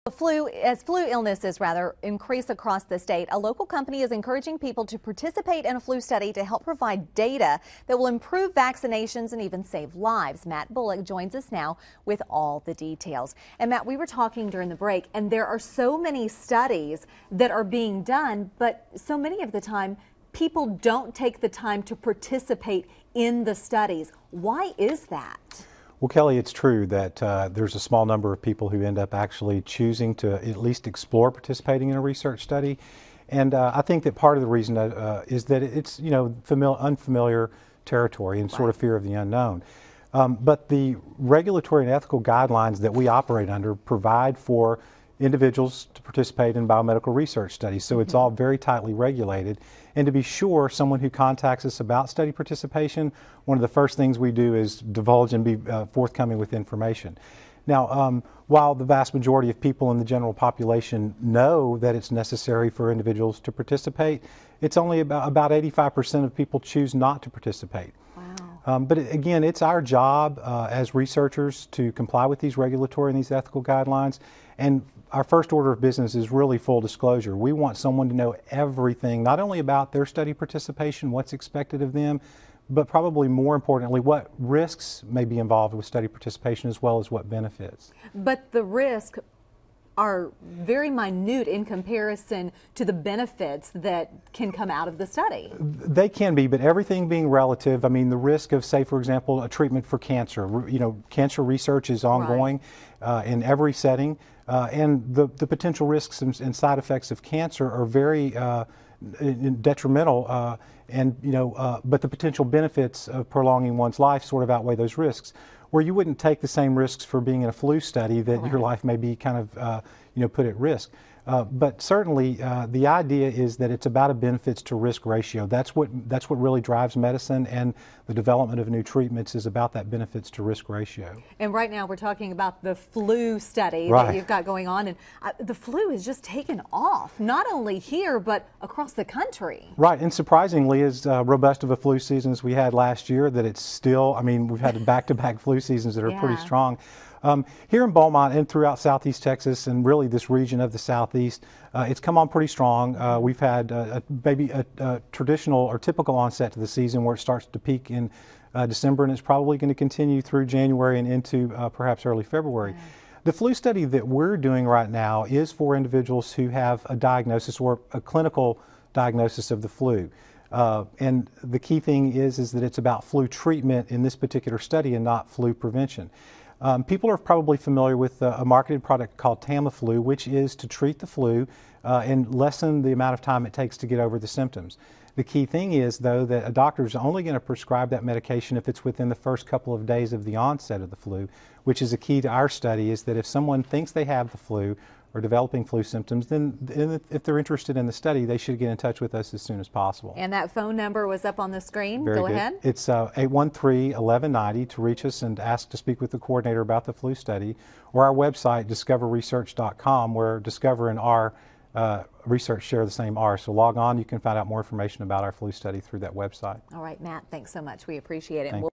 As flu illnesses increase across the state, a local company is encouraging people to participate in a flu study to help provide data that will improve vaccinations and even save lives. Matt Bullock joins us now with all the details. And Matt, we were talking during the break, and there are so many studies that are being done, but so many of the time people don't take the time to participate in the studies. Why is that? Well, Kelly, it's true that there's a small number of people who end up actually choosing to at least explore participating in a research study. And I think that part of the reason is that it's, unfamiliar territory and sort of fear of the unknown. But the regulatory and ethical guidelines that we operate under provide for individuals to participate in biomedical research studies. So it's all very tightly regulated. And to be sure, someone who contacts us about study participation, one of the first things we do is divulge and be forthcoming with information. Now, while the vast majority of people in the general population know that it's necessary for individuals to participate, it's only about 85% of people choose not to participate. Wow. But again, it's our job as researchers to comply with these regulatory and these ethical guidelines. And our first order of business is really full disclosure. We want someone to know everything, not only about their study participation, what's expected of them, but probably more importantly, what risks may be involved with study participation as well as what benefits. But the risks are very minute in comparison to the benefits that can come out of the study. They can be, but everything being relative, I mean, the risk of, say, for example, a treatment for cancer. Cancer research is ongoing in every setting, and the potential risks and side effects of cancer are very detrimental, but the potential benefits of prolonging one's life sort of outweigh those risks. Where you wouldn't take the same risks for being in a flu study that your life may be kind of put at risk. But certainly the idea is that it's about a benefits to risk ratio. That's what really drives medicine, and the development of new treatments is about that benefits to risk ratio. And right now we're talking about the flu study that you've got going on, and the flu has just taken off, not only here but across the country. Right, and surprisingly, as robust of a flu season as we had last year, that it's still, I mean, we've had back-to-back flu seasons that are pretty strong. Here in Beaumont and throughout southeast Texas and really this region of the southeast, it's come on pretty strong. We've had a traditional or typical onset to the season where it starts to peak in December, and it's probably going to continue through January and into perhaps early February. The flu study that we're doing right now is for individuals who have a diagnosis or a clinical diagnosis of the flu. And the key thing is that it's about flu treatment in this particular study and not flu prevention. People are probably familiar with a marketed product called Tamiflu, which is to treat the flu and lessen the amount of time it takes to get over the symptoms. The key thing is, though, that a doctor is only going to prescribe that medication if it's within the first couple of days of the onset of the flu, which is a key to our study, is that if someone thinks they have the flu or developing flu symptoms, then if they're interested in the study, they should get in touch with us as soon as possible. And that phone number was up on the screen. Very Go good. ahead. It's 813-1190 to reach us and ask to speak with the coordinator about the flu study, or our website, discoverresearch.com, where Discover and our research share the same R. So log on, you can find out more information about our flu study through that website. All right, Matt, thanks so much. We appreciate it.